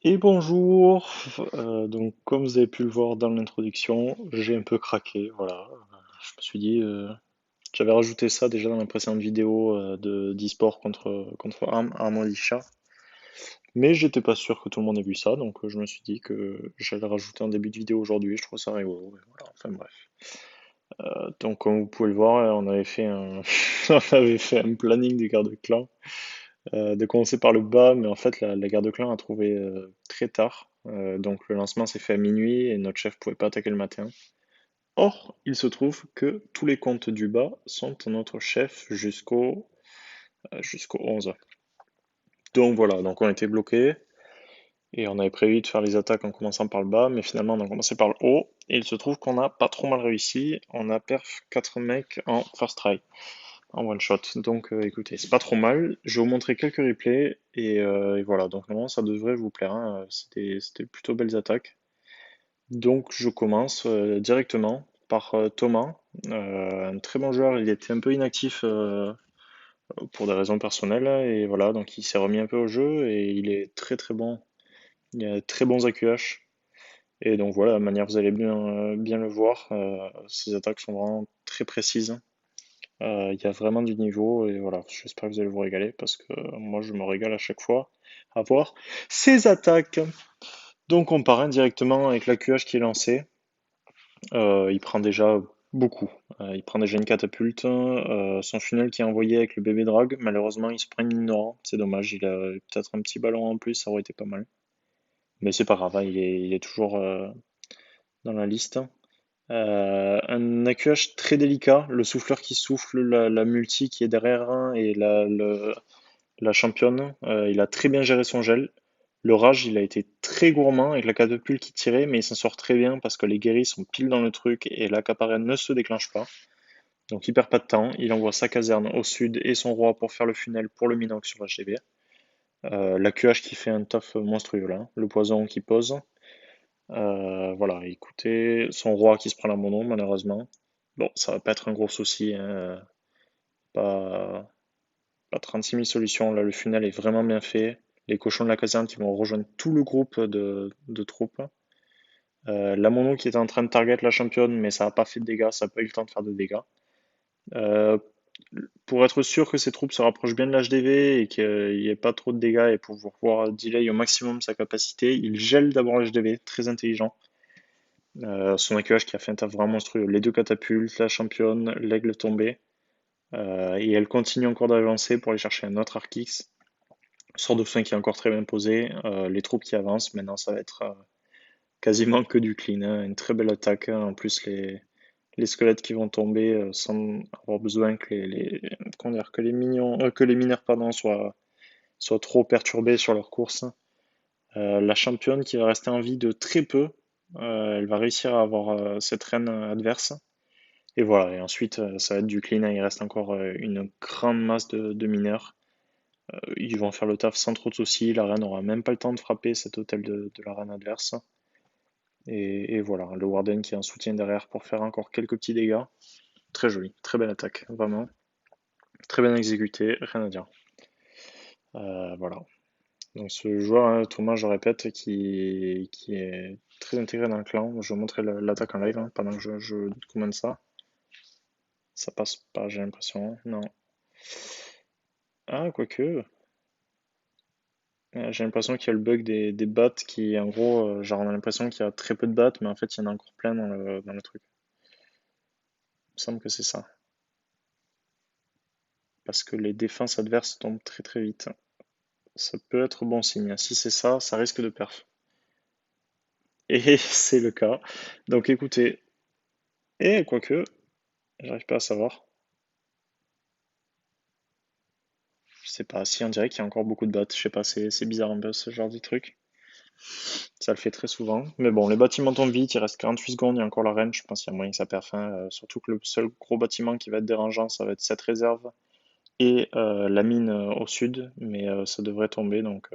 Et bonjour, donc comme vous avez pu le voir dans l'introduction, j'ai un peu craqué, voilà. Je me suis dit, j'avais rajouté ça déjà dans la précédente vidéo de d'e-sport contre Arm Alicia, mais j'étais pas sûr que tout le monde ait vu ça, donc je me suis dit que j'allais rajouter en début de vidéo aujourd'hui, je trouve ça rigolo, et voilà, enfin bref. Donc comme vous pouvez le voir, on avait fait un, on avait fait un planning des gardes de clan de commencer par le bas, mais en fait, la guerre de clans a trouvé très tard. Donc le lancement s'est fait à minuit et notre chef pouvait pas attaquer le matin. Or, il se trouve que tous les comptes du bas sont à notre chef jusqu'au 11. Donc voilà, donc on était bloqué et on avait prévu de faire les attaques en commençant par le bas, mais finalement on a commencé par le haut et il se trouve qu'on a pas trop mal réussi. On a perf 4 mecs en first try, en one shot. Donc écoutez, c'est pas trop mal. Je vais vous montrer quelques replays et voilà. Donc normalement ça devrait vous plaire, hein. C'était plutôt belles attaques. Donc je commence directement par Thomas. Un très bon joueur, il était un peu inactif pour des raisons personnelles et voilà, donc il s'est remis un peu au jeu et il est très très bon. Il a très bons AQH. Et donc voilà, de manière vous allez bien le voir, ses attaques sont vraiment très précises. Il y a vraiment du niveau et voilà, j'espère que vous allez vous régaler parce que moi je me régale à chaque fois à voir ces attaques. Donc on part indirectement avec l'AQH qui est lancé. Il prend déjà beaucoup. Il prend déjà une catapulte. Son funnel qui est envoyé avec le bébé drag, malheureusement il se prend une ignorant. C'est dommage, il a peut-être un petit ballon en plus, ça aurait été pas mal. Mais c'est pas grave, hein, il est toujours dans la liste. Un AQH très délicat, le souffleur qui souffle, la multi qui est derrière et la championne. Il a très bien géré son gel. Le rage, il a été très gourmand avec la catapulte qui tirait, mais il s'en sort très bien parce que les guéris sont pile dans le truc et l'accaparé ne se déclenche pas. Donc il perd pas de temps, il envoie sa caserne au sud et son roi pour faire le funnel pour le Minox sur HDV. La QH qui fait un taf monstrueux là, le poison qui pose. Voilà, écoutez, son roi qui se prend la mono malheureusement. Bon, ça va pas être un gros souci, hein, pas, pas 36 000 solutions, là le funnel est vraiment bien fait. Les cochons de la caserne qui vont rejoindre tout le groupe de troupes. La mono qui était en train de target la championne, mais ça n'a pas fait de dégâts, ça n'a pas eu le temps de faire de dégâts. Euh, pour être sûr que ses troupes se rapprochent bien de l'HDV et qu'il n'y ait pas trop de dégâts et pour pouvoir delay au maximum sa capacité, il gèle d'abord l'HDV, très intelligent. Son AQH qui a fait un taf vraiment monstrueux. Les deux catapultes, la championne, l'aigle tombé. Et elle continue encore d'avancer pour aller chercher un autre Arkix. Sort de fin qui est encore très bien posé. Les troupes qui avancent. Maintenant, ça va être quasiment que du clean, hein. Une très belle attaque, hein. En plus, les squelettes qui vont tomber sans avoir besoin que comment dire, que les mineurs pardon, soient trop perturbés sur leur course. La championne qui va rester en vie de très peu. Elle va réussir à avoir cette reine adverse. Et voilà, et ensuite ça va être du clean, hein. Il reste encore une grande masse de mineurs. Ils vont faire le taf sans trop de soucis. La reine n'aura même pas le temps de frapper cet hôtel de la reine adverse. Et voilà, le Warden qui est en soutien derrière pour faire encore quelques petits dégâts. Très joli, très belle attaque, vraiment. Très bien exécuté, rien à dire. Voilà. Donc ce joueur, hein, Thomas, je répète, qui est très intégré dans le clan. Je vais montrer l'attaque en live hein, pendant que je commande ça. Ça passe pas, j'ai l'impression. Non. Ah, quoique. J'ai l'impression qu'il y a le bug des bots qui, en gros, genre on a l'impression qu'il y a très peu de bots, mais en fait il y en a encore plein dans le truc. Il me semble que c'est ça. Parce que les défenses adverses tombent très très vite. Ça peut être bon signe. Si c'est ça, ça risque de perf. Et c'est le cas. Donc écoutez, et quoique, j'arrive pas à savoir. Je sais pas, si on dirait qu'il y a encore beaucoup de bots. Je sais pas, c'est bizarre un peu ce genre de truc. Ça le fait très souvent. Mais bon, les bâtiments tombent vite, il reste 48 secondes, il y a encore la reine, je pense qu'il y a moyen que ça perf, hein. Surtout que le seul gros bâtiment qui va être dérangeant, ça va être cette réserve et la mine au sud, mais ça devrait tomber, donc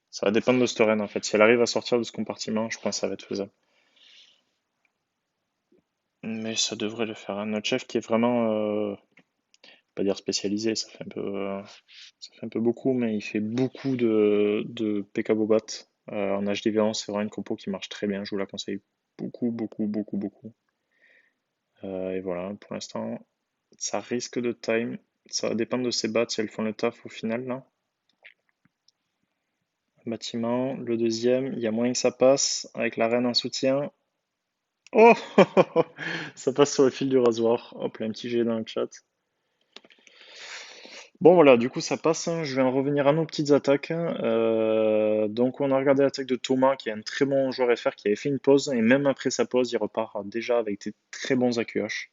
ça va dépendre de cette reine en fait. Si elle arrive à sortir de ce compartiment, je pense que ça va être faisable. Mais ça devrait le faire, hein. Notre chef qui est vraiment pas dire spécialisé, ça fait un peu beaucoup, mais il fait beaucoup de PK Bobat. En HDV11, c'est vraiment une compo qui marche très bien, je vous la conseille beaucoup, beaucoup, beaucoup, beaucoup. Et voilà, pour l'instant, ça risque de time. Ça va dépendre de ses bats si elles font le taf au final là. Bâtiment, le deuxième, il y a moyen que ça passe avec la reine en soutien. Oh! Ça passe sur le fil du rasoir. Hop là, un petit G dans le chat. Bon voilà, du coup ça passe, hein. Je vais en revenir à nos petites attaques. Donc on a regardé l'attaque de Thomas, qui est un très bon joueur FR, qui avait fait une pause, et même après sa pause, il repart déjà avec des très bons AQH.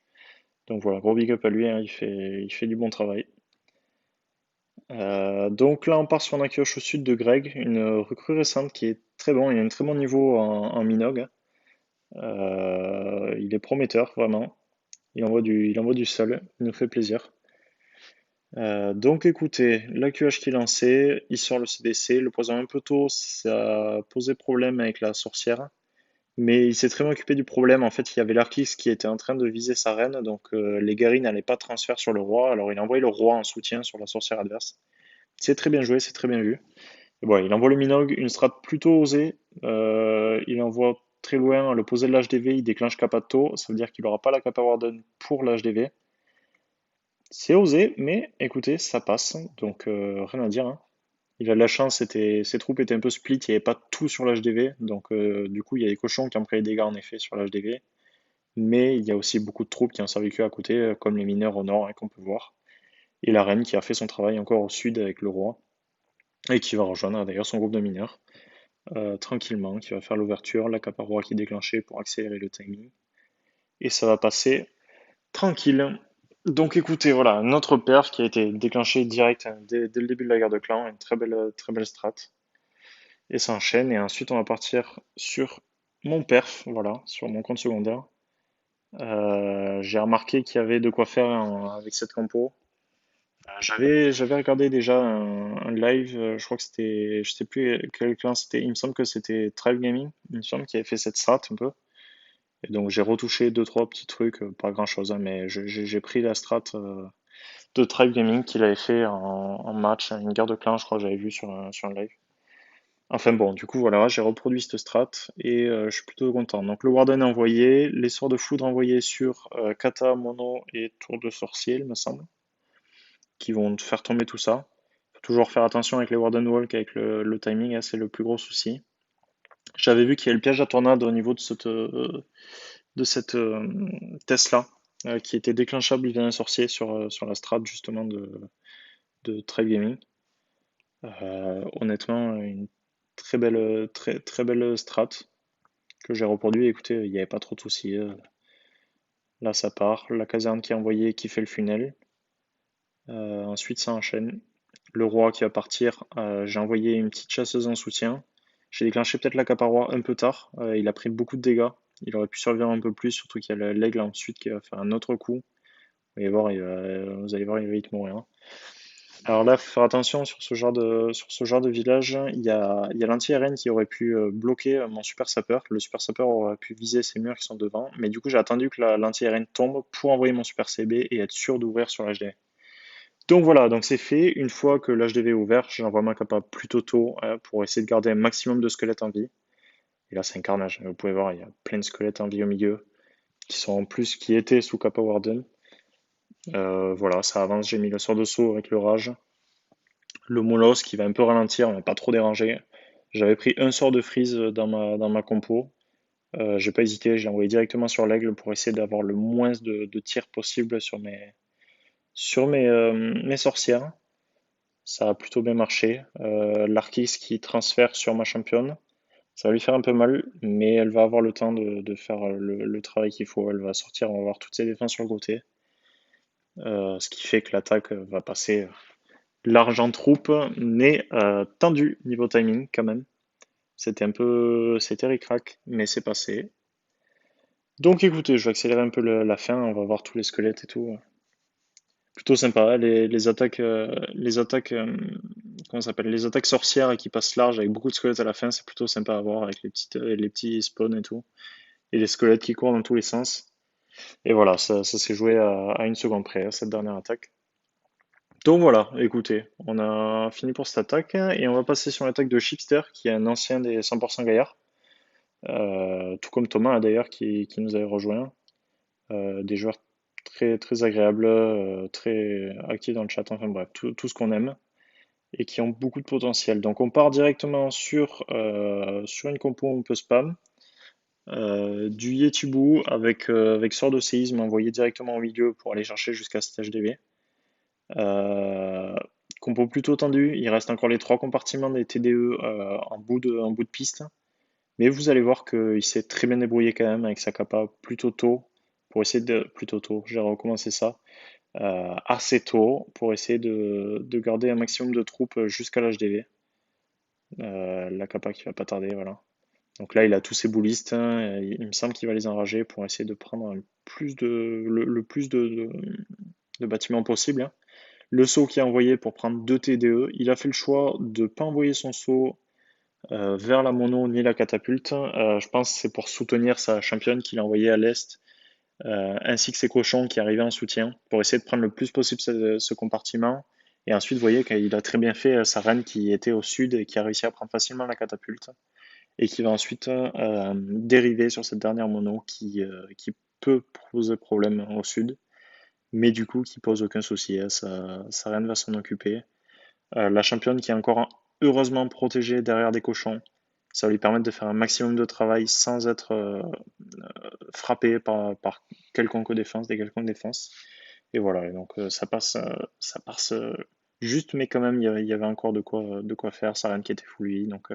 Donc voilà, gros big up à lui, hein, il fait du bon travail. Donc là on part sur un AQH au sud de Greg, une recrue récente qui est très bon, il a un très bon niveau en Minogue. Il est prometteur, vraiment. Il envoie du sol, il nous fait plaisir. Donc écoutez, l'AQH qui est lancé, il sort le CDC, le poison un peu tôt, ça a posé problème avec la sorcière, mais il s'est très bien occupé du problème. En fait, il y avait l'Arkix qui était en train de viser sa reine, donc les guerriers n'allaient pas transférer sur le roi, alors il a envoyé le roi en soutien sur la sorcière adverse. C'est très bien joué, c'est très bien vu. Et bon, il envoie le Minogue, une strat plutôt osée, il envoie très loin à l'opposé de l'HDV, il déclenche Capato, ça veut dire qu'il n'aura pas la Kappa Warden pour l'HDV. C'est osé, mais écoutez, ça passe, donc rien à dire, hein. Il a de la chance, ses troupes étaient un peu split, il n'y avait pas tout sur l'HDV, donc du coup il y a des cochons qui ont pris les dégâts en effet sur l'HDV, mais il y a aussi beaucoup de troupes qui ont survécu à côté, comme les mineurs au nord, hein, qu'on peut voir, et la reine qui a fait son travail encore au sud avec le roi, et qui va rejoindre d'ailleurs son groupe de mineurs, tranquillement, qui va faire l'ouverture, la roi qui est déclenchée pour accélérer le timing, et ça va passer tranquille. Donc écoutez, voilà, notre perf qui a été déclenché direct dès le début de la guerre de clan, une très belle strat. Et ça enchaîne, et ensuite on va partir sur mon perf, voilà, sur mon compte secondaire. J'ai remarqué qu'il y avait de quoi faire avec cette compo. J'avais regardé déjà un live, je crois que c'était, je sais plus quel clan c'était, il me semble que c'était Tribe Gaming, il me semble qu'il avait fait cette strat un peu. Et donc j'ai retouché deux trois petits trucs, pas grand chose, hein, mais j'ai pris la strat de Tribe Gaming qu'il avait fait en match, une guerre de clans, je crois que j'avais vu sur un live. Enfin bon, du coup voilà, j'ai reproduit cette strat et je suis plutôt content. Donc le Warden est envoyé, les sorts de foudre envoyés sur Kata, Mono et Tour de Sorcier, il me semble, qui vont faire tomber tout ça. Faut toujours faire attention avec les Warden Walk, avec le timing, hein, c'est le plus gros souci. J'avais vu qu'il y avait le piège à tornade au niveau de cette Tesla, qui était déclenchable via un sorcier sur la strat justement de Tribe Gaming. Honnêtement, une très belle strat que j'ai reproduit. Écoutez, il n'y avait pas trop de soucis. Là, ça part. La caserne qui est envoyée, qui fait le funnel. Ensuite, ça enchaîne. Le roi qui va partir. J'ai envoyé une petite chasseuse en soutien. J'ai déclenché peut-être la caparoi un peu tard. Il a pris beaucoup de dégâts. Il aurait pu survivre un peu plus, surtout qu'il y a l'aigle ensuite qui va faire un autre coup. Vous allez voir, il va vite mourir. Alors là, faut faire attention sur ce genre de village. Il y a l'anti-RN qui aurait pu bloquer mon super sapeur. Le super sapeur aurait pu viser ces murs qui sont devant. Mais du coup, j'ai attendu que l'anti-RN tombe pour envoyer mon super CB et être sûr d'ouvrir sur l'HDV. Donc voilà, donc c'est fait. Une fois que l'HDV est ouvert, j'envoie ma capa plutôt tôt pour essayer de garder un maximum de squelettes en vie. Et là, c'est un carnage. Vous pouvez voir, il y a plein de squelettes en vie au milieu qui sont en plus qui étaient sous Kappa Warden. Voilà, ça avance. J'ai mis le sort de saut avec le rage. Le Molos qui va un peu ralentir, on va pas trop déranger. J'avais pris un sort de freeze dans ma compo. J'ai pas hésité, j'ai envoyé directement sur l'aigle pour essayer d'avoir le moins de tirs possible sur mes sorcières. Ça a plutôt bien marché. L'Arkis qui transfère sur ma championne. Ça va lui faire un peu mal, mais elle va avoir le temps de faire le travail qu'il faut. Elle va sortir, on va avoir toutes ses défenses sur le côté. Ce qui fait que l'attaque va passer large en troupe, mais tendu niveau timing quand même. C'était ric-rac, mais c'est passé. Donc écoutez, je vais accélérer un peu la fin, on va voir tous les squelettes et tout. Plutôt sympa, les attaques, comment ça s'appelle, les attaques sorcières qui passent large avec beaucoup de squelettes à la fin, c'est plutôt sympa à voir avec les petits spawns et tout. Et les squelettes qui courent dans tous les sens. Et voilà, ça s'est joué à une seconde près, cette dernière attaque. Donc voilà, écoutez, on a fini pour cette attaque et on va passer sur l'attaque de Chipster, qui est un ancien des 100% gaillards, tout comme Thomas hein, d'ailleurs qui nous avait rejoint. Des joueurs très très agréables, très actifs dans le chat, enfin bref, tout ce qu'on aime et qui ont beaucoup de potentiel. Donc on part directement sur une compo où on peut spam. Du Yetibu avec sort de séisme envoyé directement au milieu pour aller chercher jusqu'à stage DV. Euh, Compo plutôt tendu, il reste encore les trois compartiments des TDE en bout de piste. Mais vous allez voir qu'il s'est très bien débrouillé quand même avec sa capa plutôt tôt pour essayer de... Plutôt tôt, j'ai recommencé ça. Assez tôt pour essayer de garder un maximum de troupes jusqu'à l'HDV. La capa qui va pas tarder, voilà. Donc là, il a tous ses boulistes, hein, et il me semble qu'il va les enrager pour essayer de prendre le plus de bâtiments possible, hein. Le saut qui a envoyé pour prendre 2 TDE, il a fait le choix de ne pas envoyer son saut vers la mono ni la catapulte. Je pense que c'est pour soutenir sa championne qu'il a envoyée à l'est, ainsi que ses cochons qui arrivaient en soutien, pour essayer de prendre le plus possible ce compartiment. Et ensuite, vous voyez qu'il a très bien fait sa reine qui était au sud et qui a réussi à prendre facilement la catapulte et qui va ensuite dériver sur cette dernière mono qui peut poser problème au sud, mais du coup qui pose aucun souci, hein, sa reine va s'en occuper. La championne qui est encore heureusement protégée derrière des cochons, ça va lui permettre de faire un maximum de travail sans être frappée par quelconque défense, des quelconques défenses. Et voilà, et donc ça passe juste, mais quand même il y avait encore de quoi faire, sa reine qui était full vie, donc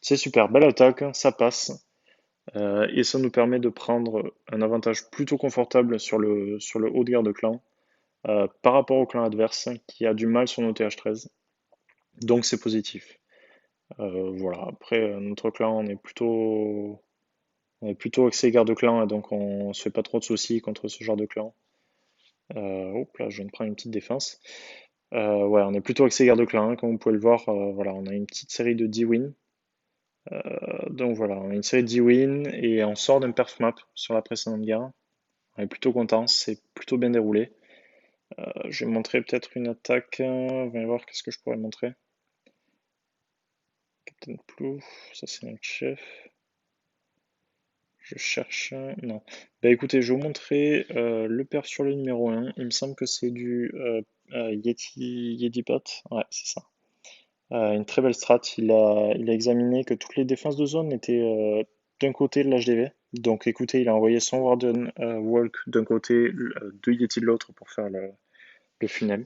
c'est super, belle attaque, ça passe. Et ça nous permet de prendre un avantage plutôt confortable sur le haut de garde clan par rapport au clan adverse qui a du mal sur nos TH13. Donc c'est positif. Voilà, après notre clan on est plutôt axé garde clan et donc on se fait pas trop de soucis contre ce genre de clan. Hop là, je viens de prendre une petite défense. Ouais, on est plutôt axé garde clan, hein, comme vous pouvez le voir. Voilà, on a une petite série de 10 wins. Donc voilà, on a une série de 10 wins et on sort d'un perf map sur la précédente guerre. On est plutôt content, c'est plutôt bien déroulé. Je vais montrer peut-être une attaque. On va voir qu'est-ce que je pourrais montrer. Captain Plouf, ça c'est notre chef. Je cherche. Non. Bah écoutez, je vais vous montrer le perf sur le numéro 1. Il me semble que c'est du Yeti Pot. Ouais, c'est ça. Une très belle strat. Il a examiné que toutes les défenses de zone étaient d'un côté de l'HDV. Donc écoutez, il a envoyé son Warden Walk d'un côté, deux Yeti de l'autre pour faire le funnel.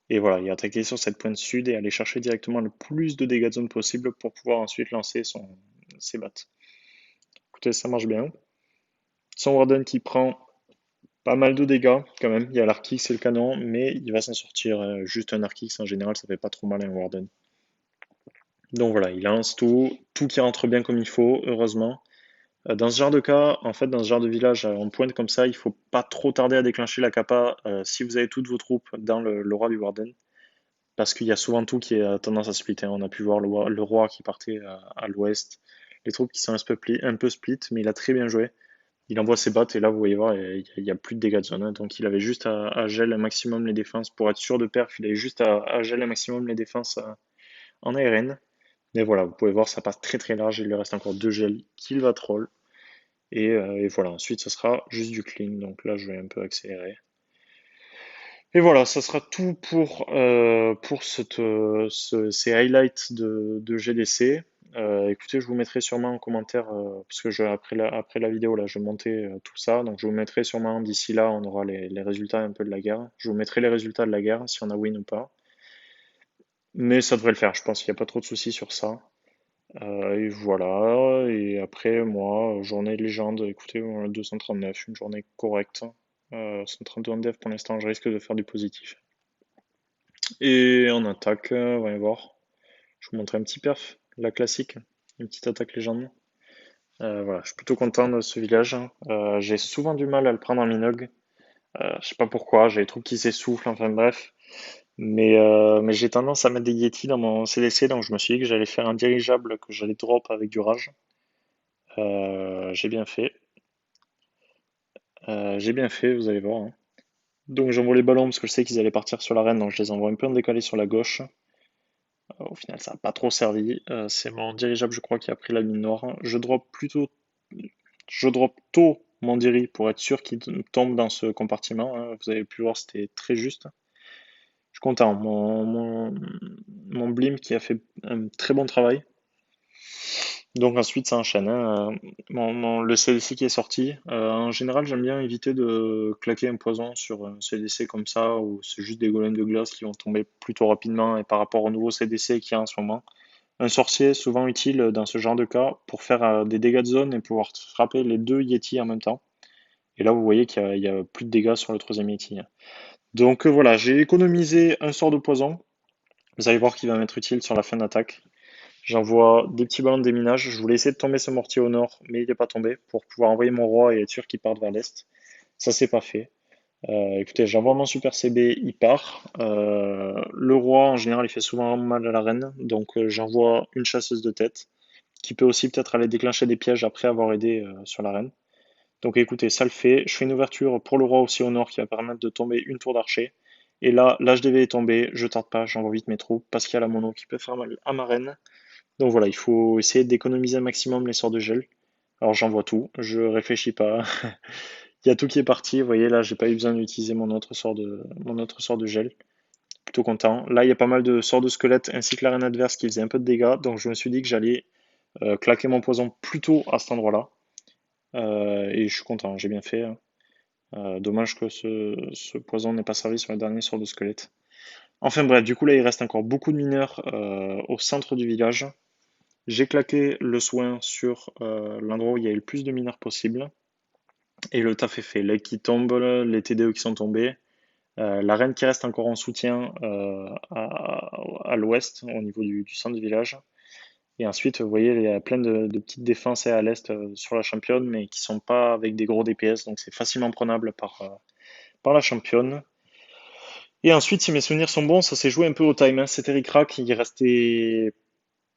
Et voilà, il a attaqué sur cette pointe sud et aller chercher directement le plus de dégâts de zone possible pour pouvoir ensuite lancer ses battes. Écoutez, ça marche bien. Son Warden qui prend pas mal de dégâts quand même. Il y a l'Arkix et le canon, mais il va s'en sortir. Juste un Arkix en général, ça fait pas trop mal à un Warden. Donc voilà, il lance tout qui rentre bien comme il faut, heureusement. Dans ce genre de cas, en fait, dans ce genre de village en pointe comme ça, il faut pas trop tarder à déclencher la capa si vous avez toutes vos troupes dans le roi du Warden. Parce qu'il y a souvent tout qui a tendance à splitter. On a pu voir le roi qui partait à l'ouest, les troupes qui sont un peu split, mais il a très bien joué. Il envoie ses battes et là vous voyez voir, il y a plus de dégâts de zone, hein. Donc il avait juste à gel un maximum les défenses pour être sûr de perf, il avait juste à gel un maximum les défenses en ARN. Mais voilà, vous pouvez voir ça passe très très large, il lui reste encore deux gels qu'il va troll. Et voilà, ensuite ça sera juste du clean, donc là je vais un peu accélérer. Et voilà, ça sera tout pour ces highlights de GDC. Écoutez, je vous mettrai sûrement en commentaire, parce que après la vidéo, là, je vais monter tout ça. Donc je vous mettrai sûrement, d'ici là, on aura les résultats un peu de la guerre. Je vous mettrai les résultats de la guerre, si on a win ou pas. Mais ça devrait le faire, je pense qu'il n'y a pas trop de soucis sur ça. Et voilà, et après, moi, journée de légende, écoutez, 239, une journée correcte. 132 en dev pour l'instant, je risque de faire du positif. Et en attaque, on va y voir. Je vous montre un petit perf, la classique, une petite attaque légende. Voilà, je suis plutôt content de ce village. J'ai souvent du mal à le prendre en Minogue. Je sais pas pourquoi, j'ai les troupes qui s'essoufflent, enfin bref. Mais j'ai tendance à mettre des Yeti dans mon CDC, donc je me suis dit que j'allais faire un dirigeable que j'allais drop avec du rage. J'ai bien fait. J'ai bien fait, vous allez voir, hein. Donc j'envoie les ballons parce que je sais qu'ils allaient partir sur l'arène, donc je les envoie un peu en décalé sur la gauche. Au final, ça n'a pas trop servi. C'est mon dirigeable, je crois, qui a pris la mine noire. Je drop tôt mon diri pour être sûr qu'il tombe dans ce compartiment, hein. Vous avez pu voir, c'était très juste. Je suis content. Mon blim qui a fait un très bon travail. Donc ensuite, ça enchaîne, hein. Le CDC qui est sorti. En général, j'aime bien éviter de claquer un poison sur un CDC comme ça, où c'est juste des golems de glace qui vont tomber plutôt rapidement. Et par rapport au nouveau CDC qu'il y a en ce moment, un sorcier est souvent utile dans ce genre de cas pour faire des dégâts de zone et pouvoir frapper les deux Yeti en même temps. Et là, vous voyez qu'il y a plus de dégâts sur le troisième Yeti. Donc voilà, j'ai économisé un sort de poison. Vous allez voir qu'il va m'être utile sur la fin d'attaque. J'envoie des petits ballons de déminage. Je voulais essayer de tomber ce mortier au nord, mais il n'est pas tombé pour pouvoir envoyer mon roi et être sûr qu'il parte vers l'est. Ça, c'est pas fait. Écoutez, j'envoie mon super CB, il part. Le roi, en général, il fait souvent mal à la reine, donc j'envoie une chasseuse de tête qui peut aussi peut-être aller déclencher des pièges après avoir aidé sur la reine. Donc écoutez, ça le fait. Je fais une ouverture pour le roi aussi au nord qui va permettre de tomber une tour d'archer. Et là, l'HDV est tombé, je tarde pas, j'envoie vite mes troupes parce qu'il y a la mono qui peut faire mal à ma reine. Donc voilà, il faut essayer d'économiser un maximum les sorts de gel. Alors j'envoie tout, je réfléchis pas. Il y a tout qui est parti. Vous voyez là, j'ai pas eu besoin d'utiliser mon autre sort de gel. Plutôt content. Là, il y a pas mal de sorts de squelette ainsi que l'arène adverse qui faisait un peu de dégâts. Donc je me suis dit que j'allais claquer mon poison plutôt à cet endroit-là. Et je suis content, j'ai bien fait, hein. Dommage que ce poison n'ait pas servi sur le dernier sort de squelette. Enfin bref, du coup là il reste encore beaucoup de mineurs au centre du village. J'ai claqué le soin sur l'endroit où il y a eu le plus de mineurs possible. Et le taf est fait. Les qui tombent, les TDE qui sont tombés. La reine qui reste encore en soutien à l'ouest, au niveau du centre du village. Et ensuite, vous voyez, il y a plein de petites défenses à l'est sur la championne, mais qui sont pas avec des gros DPS, donc c'est facilement prenable par la championne. Et ensuite, si mes souvenirs sont bons, ça s'est joué un peu au time, hein. C'était ric-rac, il restait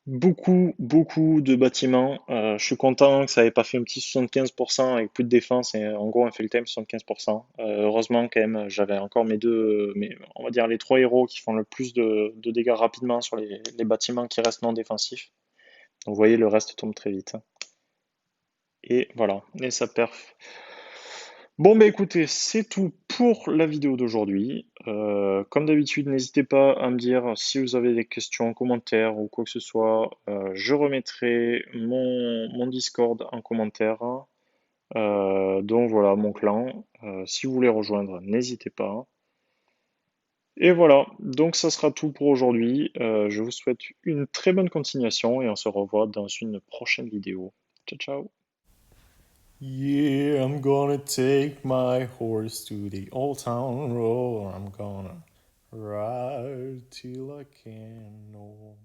beaucoup de bâtiments. Je suis content que ça n'avait pas fait un petit 75% avec plus de défense et en gros un fait le time 75%. Heureusement quand même, j'avais encore on va dire les trois héros qui font le plus de dégâts rapidement sur les bâtiments qui restent non défensifs. Donc vous voyez, le reste tombe très vite. Et voilà, et ça perf. Bon bah écoutez, c'est tout pour la vidéo d'aujourd'hui. Comme d'habitude, n'hésitez pas à me dire si vous avez des questions, commentaires ou quoi que ce soit. Je remettrai mon Discord en commentaire. Donc voilà, mon clan. Si vous voulez rejoindre, n'hésitez pas. Et voilà, donc ça sera tout pour aujourd'hui. Je vous souhaite une très bonne continuation et on se revoit dans une prochaine vidéo. Ciao, ciao. Yeah, I'm gonna take my horse to the old town road. I'm gonna ride till I can no